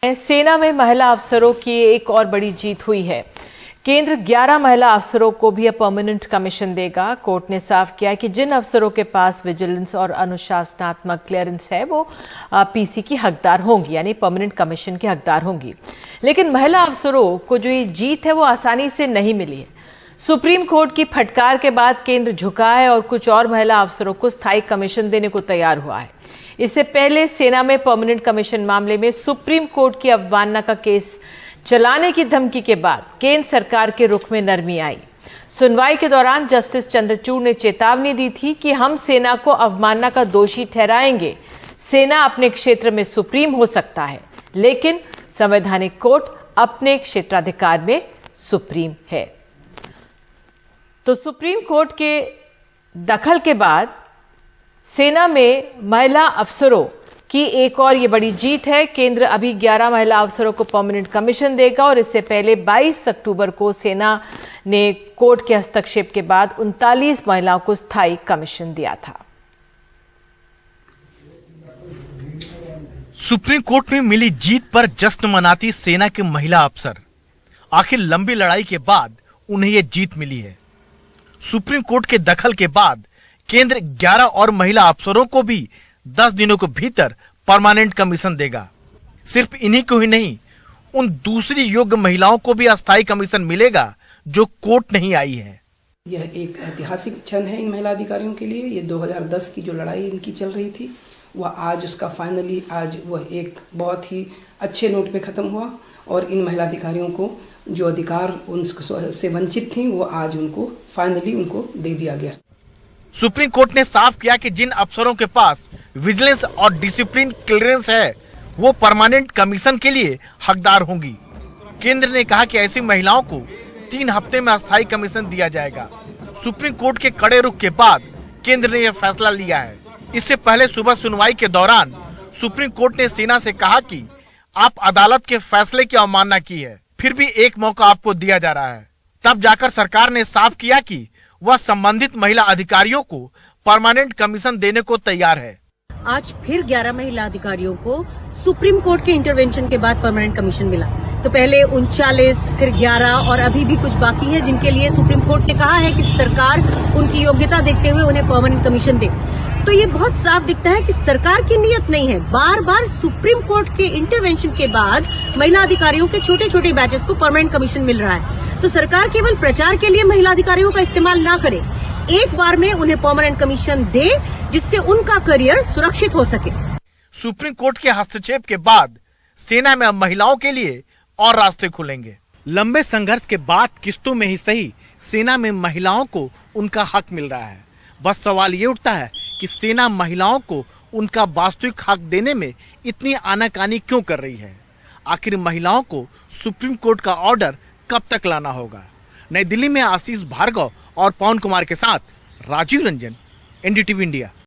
सेना में महिला अफसरों की एक और बड़ी जीत हुई है। केंद्र 11 महिला अफसरों को भी अब परमानेंट कमीशन देगा। कोर्ट ने साफ किया कि जिन अफसरों के पास विजिलेंस और अनुशासनात्मक क्लियरेंस है वो पीसी की हकदार होंगी, यानी परमानेंट कमीशन की हकदार होंगी। लेकिन महिला अफसरों को जो ये जीत है वो आसानी से नहीं मिली है। सुप्रीम कोर्ट की फटकार के बाद केंद्र झुका है और कुछ और महिला अफसरों को स्थायी कमीशन देने को तैयार हुआ है। इससे पहले सेना में परमानेंट कमीशन मामले में सुप्रीम कोर्ट की अवमानना का केस चलाने की धमकी के बाद केंद्र सरकार के रुख में नरमी आई। सुनवाई के दौरान जस्टिस चंद्रचूड़ ने चेतावनी दी थी कि हम सेना को अवमानना का दोषी ठहराएंगे। सेना अपने क्षेत्र में सुप्रीम हो सकता है, लेकिन संवैधानिक कोर्ट अपने क्षेत्राधिकार में सुप्रीम है। तो सुप्रीम कोर्ट के दखल के बाद सेना में महिला अफसरों की एक और ये बड़ी जीत है। केंद्र अभी 11 महिला अफसरों को परमानेंट कमीशन देगा और इससे पहले 22 अक्टूबर को सेना ने कोर्ट के हस्तक्षेप के बाद 39 महिलाओं को स्थायी कमीशन दिया था। सुप्रीम कोर्ट में मिली जीत पर जश्न मनाती सेना के महिला अफसर। आखिर लंबी लड़ाई के बाद उन्हें यह जीत मिली है। सुप्रीम कोर्ट के दखल के बाद केंद्र 11 और महिला अफसरों को भी 10 दिनों के भीतर परमानेंट कमीशन देगा। सिर्फ इन्हीं को ही नहीं, उन दूसरी योग्य महिलाओं को भी अस्थायी कमीशन मिलेगा जो कोर्ट नहीं आई है। यह एक ऐतिहासिक क्षण है इन महिला अधिकारियों के लिए। ये 2010 की जो लड़ाई इनकी चल रही थी वह आज उसका फाइनली आज वह एक बहुत ही अच्छे नोट पे खत्म हुआ और इन महिला अधिकारियों को जो अधिकार उनसे वंचित थी वो आज उनको फाइनली उनको दे दिया गया। सुप्रीम कोर्ट ने साफ किया कि जिन अफसरों के पास विजिलेंस और डिसिप्लिन क्लियरेंस है वो परमानेंट कमीशन के लिए हकदार होंगी। केंद्र ने कहा कि ऐसी महिलाओं को 3 हफ्ते में अस्थायी कमीशन दिया जाएगा। सुप्रीम कोर्ट के कड़े रुख के बाद केंद्र ने यह फैसला लिया है। इससे पहले सुबह सुनवाई के दौरान सुप्रीम कोर्ट ने सेना से कहा कि आप अदालत के फैसले की अवमानना की है, फिर भी एक मौका आपको दिया जा रहा है। तब जाकर सरकार ने साफ किया कि वह संबंधित महिला अधिकारियों को परमानेंट कमीशन देने को तैयार है। आज फिर 11 महिला अधिकारियों को सुप्रीम कोर्ट के इंटरवेंशन के बाद परमानेंट कमीशन मिला। तो पहले 39, फिर 11 और अभी भी कुछ बाकी है जिनके लिए सुप्रीम कोर्ट ने कहा है कि सरकार उनकी योग्यता देखते हुए उन्हें परमानेंट कमीशन दे। तो ये बहुत साफ दिखता है कि सरकार की नीयत नहीं है। बार बार सुप्रीम कोर्ट के इंटरवेंशन के बाद महिला अधिकारियों के छोटे छोटे बैचेस को परमानेंट कमीशन मिल रहा है। तो सरकार केवल प्रचार के लिए महिला अधिकारियों का इस्तेमाल ना करे, एक बार में उन्हें परमानेंट कमीशन दे जिससे उनका करियर सुरक्षित हो सके। सुप्रीम कोर्ट के हस्तक्षेप के बाद सेना में अब महिलाओं के लिए और रास्ते खुलेंगे। लंबे संघर्ष के बाद किस्तों में ही सही सेना में महिलाओं को उनका हक मिल रहा है। बस सवाल ये उठता है कि सेना महिलाओं को उनका वास्तविक हक देने में इतनी आनाकानी क्यों कर रही है। आखिर महिलाओं को सुप्रीम कोर्ट का ऑर्डर कब तक लाना होगा। नई दिल्ली में आशीष भार्गव और पवन कुमार के साथ राजीव रंजन, एनडीटीवी इंडिया।